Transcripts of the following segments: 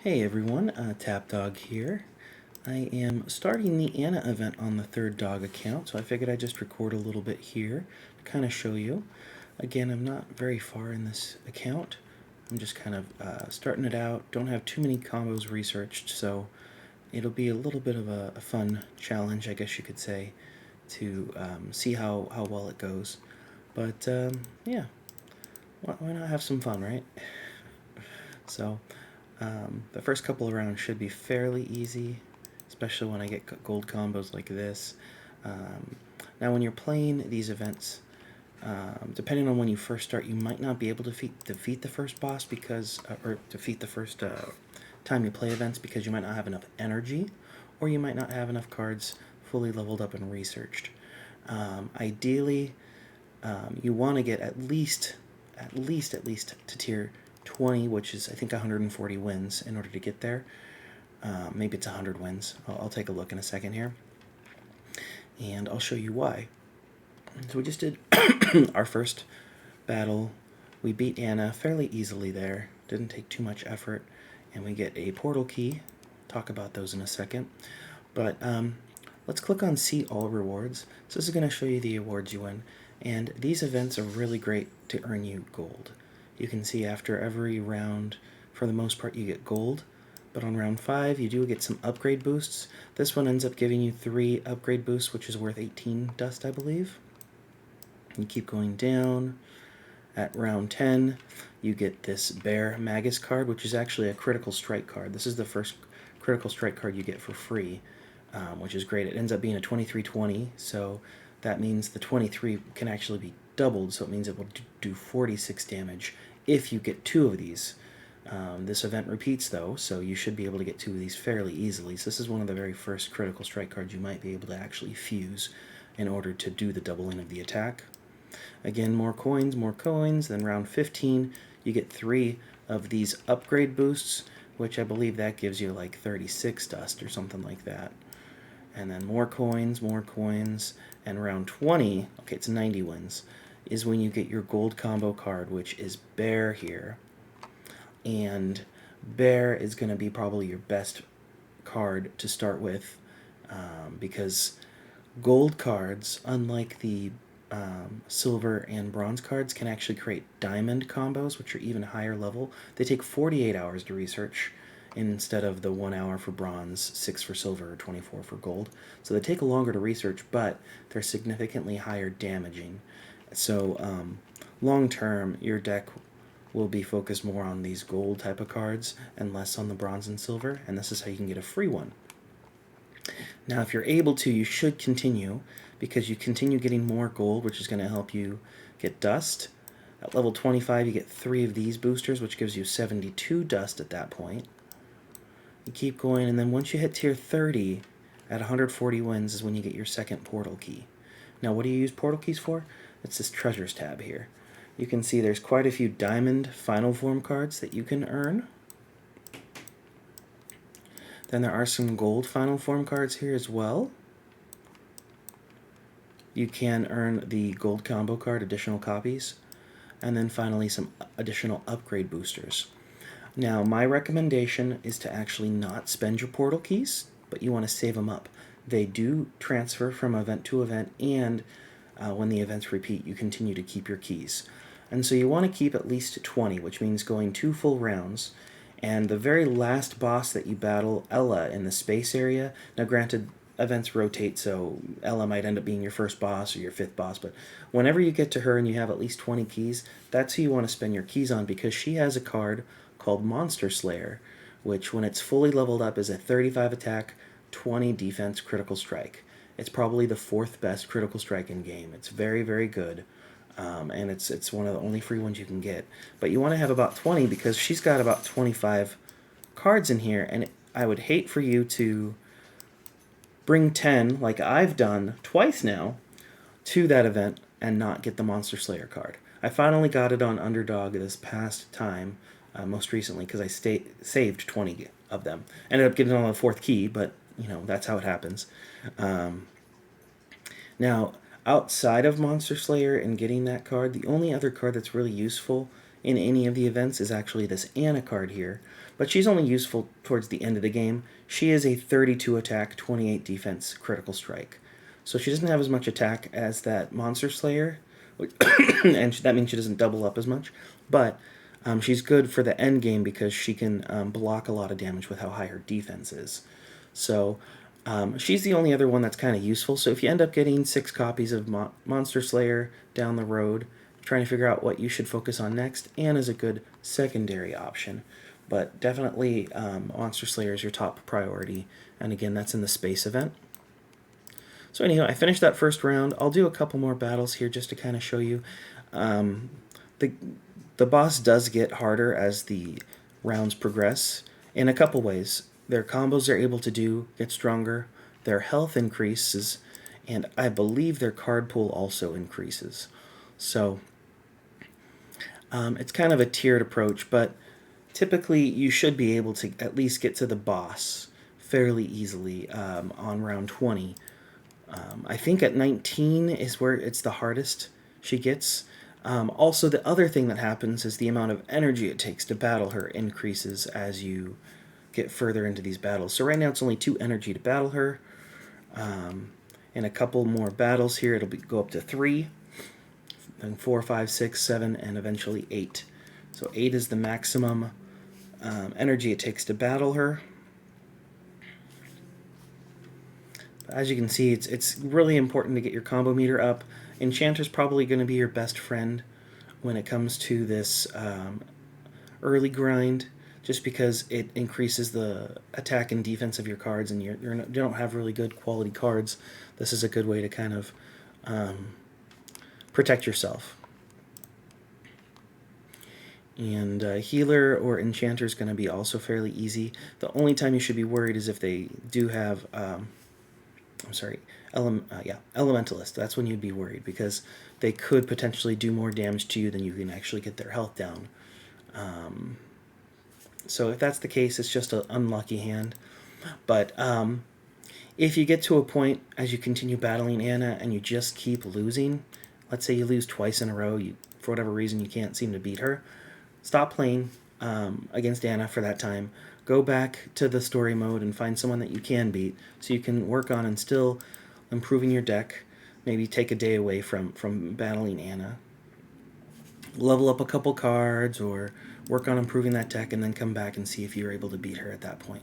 Hey everyone, Tap Dog here. I am starting the Anna event on the third dog account, so I figured I'd just record a little bit here to kind of show you. Again, I'm not very far in this account. I'm just kind of starting it out. Don't have too many combos researched, so it'll be a little bit of a fun challenge, I guess you could say, to see how well it goes. But yeah, why not have some fun, right? So the first couple of rounds should be fairly easy, especially when I get gold combos like this. Now when you're playing these events, depending on when you first start, you might not be able to defeat the first boss because, or defeat the first time you play events because you might not have enough energy, or you might not have enough cards fully leveled up and researched. Ideally, you want to get at least to tier 20, which is I think 140 wins in order to get there. Maybe it's 100 wins. I'll take a look in a second here, and I'll show you why. So we just did our first battle. We beat Anna fairly easily there. Didn't take too much effort, and we get a portal key. Talk about those in a second. But let's click on See All Rewards. So this is going to show you the awards you win. And these events are really great to earn you gold. You can see after every round, for the most part, you get gold. But on round 5, you do get some upgrade boosts. This one ends up giving you 3 upgrade boosts, which is worth 18 dust, I believe. You keep going down. At round 10, you get this Bear Magus card, which is actually a critical strike card. This is the first critical strike card you get for free, which is great. It ends up being a 23-20, so that means the 23 can actually be doubled, so it means it will do 46 damage if you get 2 of these. This event repeats, though, so you should be able to get 2 of these fairly easily. So this is one of the very first critical strike cards you might be able to actually fuse in order to do the doubling of the attack. Again, more coins, then round 15, you get 3 of these upgrade boosts, which I believe that gives you like 36 dust or something like that. And then more coins, and round 20, okay, it's 90 wins, is when you get your gold combo card, which is Bear here. And Bear is going to be probably your best card to start with, because gold cards, unlike the silver and bronze cards, can actually create diamond combos, which are even higher level. They take 48 hours to research instead of the 1 hour for bronze, 6 for silver, or 24 for gold. So they take longer to research, but they're significantly higher damaging. So long term, your deck will be focused more on these gold type of cards and less on the bronze and silver, and this is how you can get a free one. Now, if you're able to, you should continue, because you continue getting more gold, which is going to help you get dust. At level 25, you get 3 of these boosters, which gives you 72 dust at that point. You keep going, and then once you hit tier 30, at 140 wins is when you get your second portal key. Now, what do you use portal keys for? It's this treasures tab here. You can see there's quite a few diamond final form cards that you can earn. Then there are some gold final form cards here as well. You can earn the gold combo card, additional copies, and then finally some additional upgrade boosters. Now, my recommendation is to actually not spend your portal keys, but you want to save them up. They do transfer from event to event, and when the events repeat, you continue to keep your keys. And so you want to keep at least 20, which means going 2 full rounds. And the very last boss that you battle, Ella, in the space area, now granted, events rotate, so Ella might end up being your first boss or your 5th boss, but whenever you get to her and you have at least 20 keys, that's who you want to spend your keys on, because she has a card called Monster Slayer, which when it's fully leveled up is a 35 attack, 20 defense critical strike. It's probably the 4th best critical strike in game. It's very, very good. And it's one of the only free ones you can get. But you want to have about 20, because she's got about 25 cards in here, and I would hate for you to bring 10, like I've done twice now, to that event and not get the Monster Slayer card. I finally got it on Underdog this past time, most recently, because I saved 20 of them. Ended up getting it on the 4th key, but, you know, that's how it happens. Now, outside of Monster Slayer and getting that card, the only other card that's really useful in any of the events is actually this Anna card here, but she's only useful towards the end of the game. She is a 32 attack, 28 defense critical strike. So she doesn't have as much attack as that Monster Slayer, and that means she doesn't double up as much, but she's good for the end game because she can block a lot of damage with how high her defense is. So she's the only other one that's kind of useful. So if you end up getting 6 copies of Monster Slayer down the road, trying to figure out what you should focus on next, Anna's a good secondary option. But definitely Monster Slayer is your top priority. And again, that's in the space event. So anyhow, I finished that first round. I'll do a couple more battles here just to kind of show you. The boss does get harder as the rounds progress in a couple ways. Their combos they're able to do get stronger, their health increases, and I believe their card pool also increases. So it's kind of a tiered approach, but typically you should be able to at least get to the boss fairly easily on round 20. I think at 19 is where it's the hardest she gets. Also, the other thing that happens is the amount of energy it takes to battle her increases as you get further into these battles. So right now it's only 2 energy to battle her. In a couple more battles here, it'll go up to 3, then 4, 5, 6, 7, and eventually 8. So 8 is the maximum energy it takes to battle her. As you can see, it's really important to get your combo meter up. Enchanter's probably going to be your best friend when it comes to this early grind, just because it increases the attack and defense of your cards, and you don't have really good quality cards. This is a good way to kind of protect yourself. And Healer or Enchanter is going to be also fairly easy. The only time you should be worried is if they do have... Elementalist. That's when you'd be worried, because they could potentially do more damage to you than you can actually get their health down. So if that's the case, it's just an unlucky hand. But if you get to a point as you continue battling Anna and you just keep losing, let's say you lose twice in a row, for whatever reason you can't seem to beat her, stop playing against Anna for that time. Go back to the story mode and find someone that you can beat so you can work on and still improving your deck. Maybe take a day away from battling Anna. Level up a couple cards or work on improving that deck and then come back and see if you're able to beat her at that point.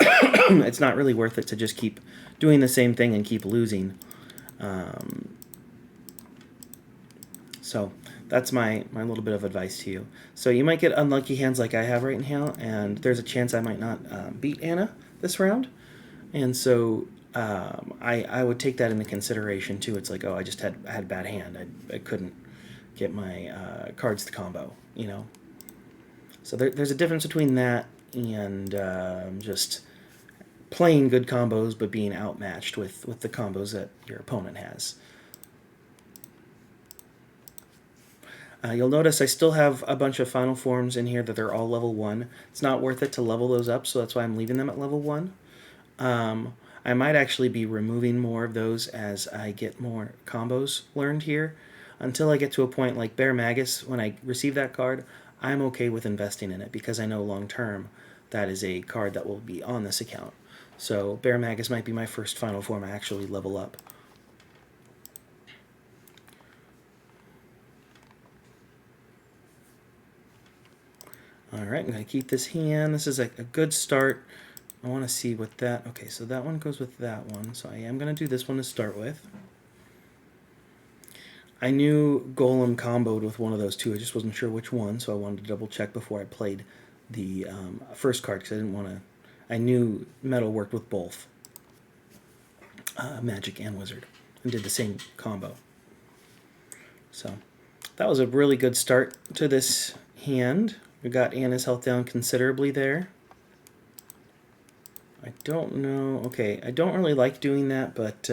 It's not really worth it to just keep doing the same thing and keep losing. So that's my little bit of advice to you. So you might get unlucky hands like I have right now, and there's a chance I might not beat Anna this round. And so I would take that into consideration too. It's like, oh, I just had a bad hand. I couldn't get my cards to combo, you know. So there's a difference between that and just playing good combos but being outmatched with the combos that your opponent has. You'll notice I still have a bunch of final forms in here that they're all level 1. It's not worth it to level those up, so that's why I'm leaving them at level 1. I might actually be removing more of those as I get more combos learned here. Until I get to a point like Bear Magus, when I receive that card, I'm okay with investing in it because I know long term that is a card that will be on this account. So Bear Magus might be my first final form I actually level up. Alright, I'm going to keep this hand. This is a good start. I want to see what that... Okay, so that one goes with that one. So I am going to do this one to start with. I knew Golem comboed with one of those two. I just wasn't sure which one, so I wanted to double check before I played the first card because I didn't want to... I knew Metal worked with both Magic and Wizard and did the same combo. So that was a really good start to this hand. We got Anna's health down considerably there. I don't know... Okay, I don't really like doing that, but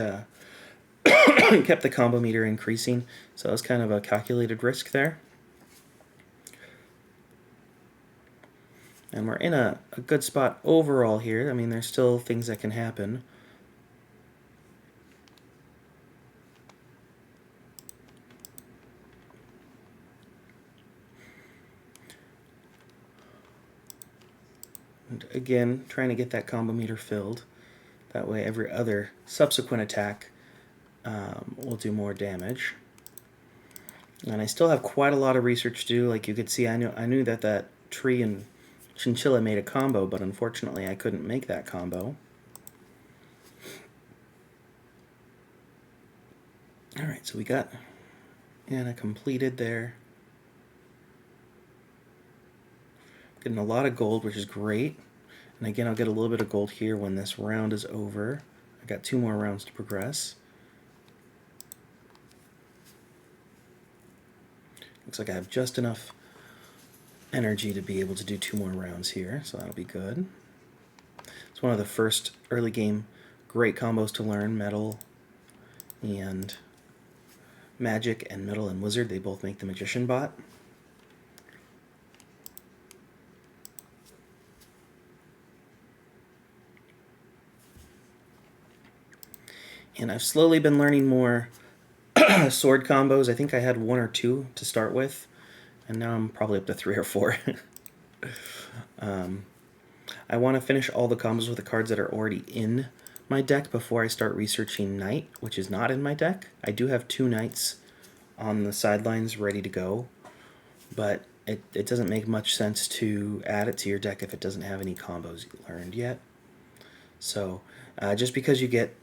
kept the combo meter increasing, so it was kind of a calculated risk there. And we're in a good spot overall here. I mean, there's still things that can happen. And again, trying to get that combo meter filled. That way every other subsequent attack will do more damage. And I still have quite a lot of research to do. Like you could see, I knew that that tree and chinchilla made a combo, but unfortunately I couldn't make that combo. Alright, so we got Anna completed there. Getting a lot of gold, which is great. And again, I'll get a little bit of gold here when this round is over. I got 2 more rounds to progress. Looks like I have just enough energy to be able to do 2 more rounds here, so that'll be good. It's one of the first early game great combos to learn, Metal and Magic, and Metal and Wizard. They both make the Magician bot. And I've slowly been learning more sword combos. I think I had 1 or 2 to start with, and now I'm probably up to 3 or 4. I want to finish all the combos with the cards that are already in my deck before I start researching Knight, which is not in my deck. I do have 2 Knights on the sidelines ready to go, but it doesn't make much sense to add it to your deck if it doesn't have any combos learned yet. So just because you get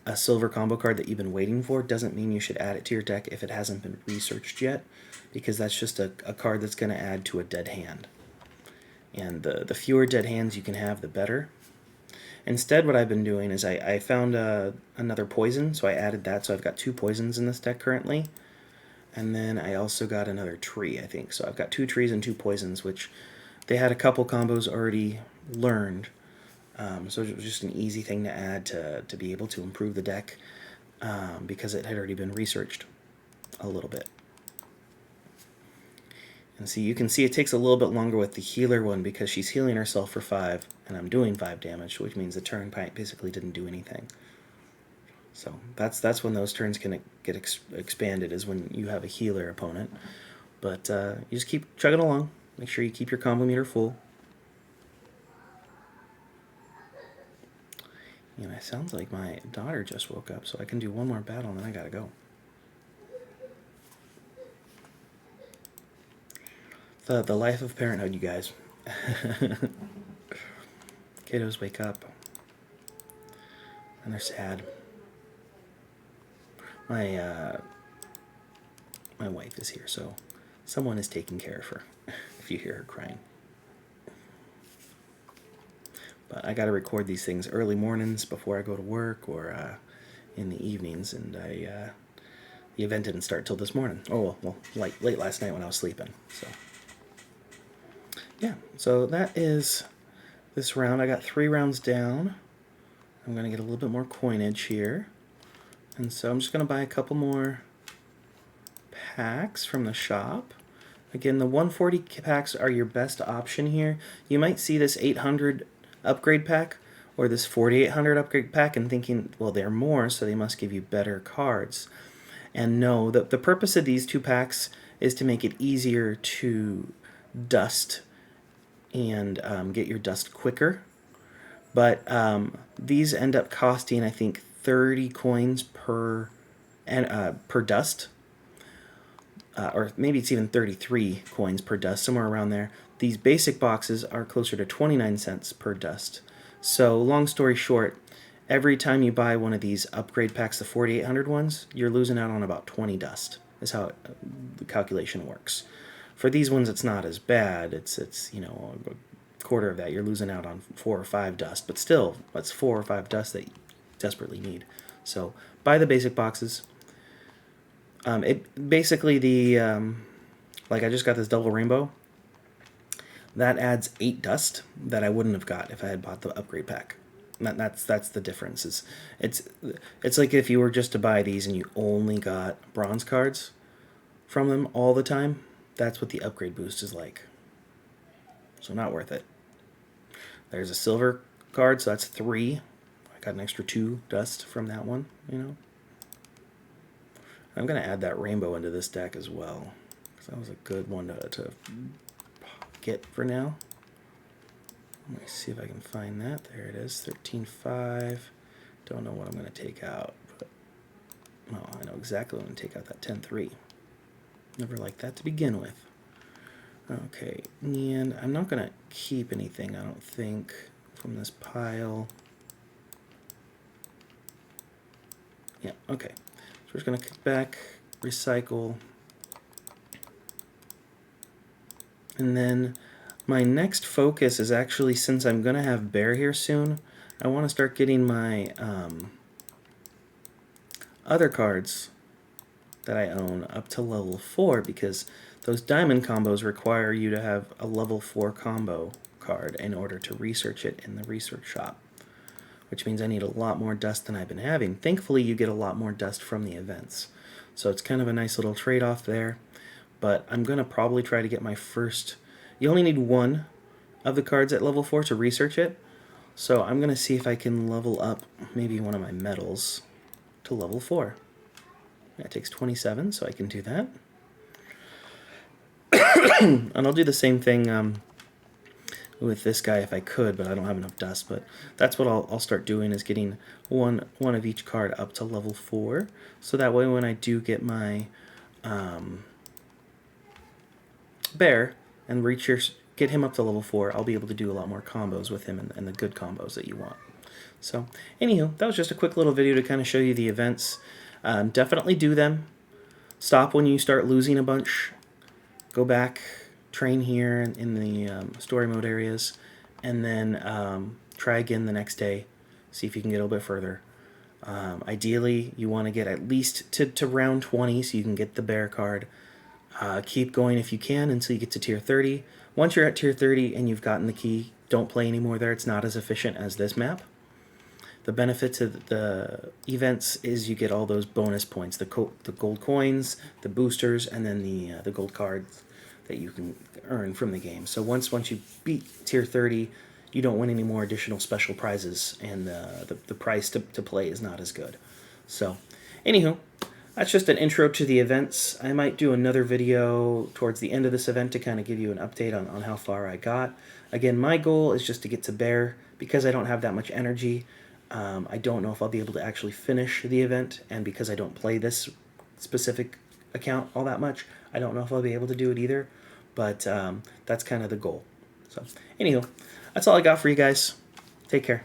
a silver combo card that you've been waiting for doesn't mean you should add it to your deck if it hasn't been researched yet, because that's just a card that's going to add to a dead hand. And the fewer dead hands you can have, the better. Instead, what I've been doing is I found another poison, so I added that, so I've got 2 poisons in this deck currently. And then I also got another tree, I think. So I've got 2 trees and 2 poisons, which they had a couple combos already learned. So it was just an easy thing to add to be able to improve the deck, because it had already been researched a little bit. And see, you can see it takes a little bit longer with the healer one because she's healing herself for 5, and I'm doing 5 damage, which means the turn basically didn't do anything. So that's when those turns can get expanded, is when you have a healer opponent. But you just keep chugging along. Make sure you keep your combo meter full. And it sounds like my daughter just woke up, so I can do 1 more battle and then I gotta go. The life of parenthood, you guys. Kiddos wake up and they're sad. My wife is here, so someone is taking care of her if you hear her crying. But I got to record these things early mornings before I go to work, or in the evenings, and the event didn't start till this morning. Oh, well, late last night when I was sleeping. So yeah, so that is this round. I got 3 rounds down. I'm going to get a little bit more coinage here. And so I'm just going to buy a couple more packs from the shop. Again, the 140 packs are your best option here. You might see this 800 upgrade pack or this 4800 upgrade pack and thinking, well, they're more, so they must give you better cards. And no, the purpose of these 2 packs is to make it easier to dust and get your dust quicker. But these end up costing, I think, 30 coins per dust. Or maybe it's even 33 coins per dust, somewhere around there. These basic boxes are closer to 29 cents per dust. So long story short, every time you buy one of these upgrade packs, the 4800 ones, you're losing out on about 20 dust, is how the calculation works. For these ones, it's not as bad. It's you know, a quarter of that. You're losing out on 4 or 5 dust, but still, that's 4 or 5 dust that you desperately need. So buy the basic boxes. It basically like I just got this double rainbow. That adds 8 dust that I wouldn't have got if I had bought the upgrade pack. That's the difference. It's like if you were just to buy these and you only got bronze cards from them all the time. That's what the upgrade boost is like. So not worth it. There's a silver card, so that's 3. I got an extra 2 dust from that one, you know. I'm going to add that rainbow into this deck as well, because that was a good one to get for now. Let me see if I can find that. There it is, 13.5. Don't know what I'm going to take out, but well, I know exactly what I'm going to take out, that 10.3. Never liked that to begin with. Okay, and I'm not going to keep anything, I don't think, from this pile. Yeah, okay. So we're just going to kick back, recycle. And then my next focus is actually, since I'm going to have Bear here soon, I want to start getting my other cards that I own up to level 4, because those diamond combos require you to have a level 4 combo card in order to research it in the research shop, which means I need a lot more dust than I've been having. Thankfully, you get a lot more dust from the events, so it's kind of a nice little trade-off there. But I'm going to probably try to get my first... You only need one of the cards at level 4 to research it, so I'm going to see if I can level up maybe one of my metals to level 4. That takes 27, so I can do that. And I'll do the same thing with this guy if I could, but I don't have enough dust. But that's what I'll start doing, is getting one of each card up to level 4. So that way when I do get my Bear and get him up to level 4, I'll be able to do a lot more combos with him, and the good combos that you want. So, anywho, that was just a quick little video to kind of show you the events. Definitely do them. Stop when you start losing a bunch. Go back, train here in the story mode areas, and then try again the next day. See if you can get a little bit further. Ideally, you want to get at least to round 20 so you can get the Bear card. Keep going if you can until you get to tier 30. Once you're at tier 30 and you've gotten the key, don't play anymore there. It's not as efficient as this map. The benefit to the events is you get all those bonus points, the gold coins, the boosters, and then the gold cards that you can earn from the game. So once you beat tier 30, you don't win any more additional special prizes, and the price to play is not as good. So, anywho, that's just an intro to the events. I might do another video towards the end of this event to kind of give you an update on how far I got. Again, my goal is just to get to Bear. Because I don't have that much energy, I don't know if I'll be able to actually finish the event, and because I don't play this specific account all that much, I don't know if I'll be able to do it either, but that's kind of the goal. So, anywho, that's all I got for you guys. Take care.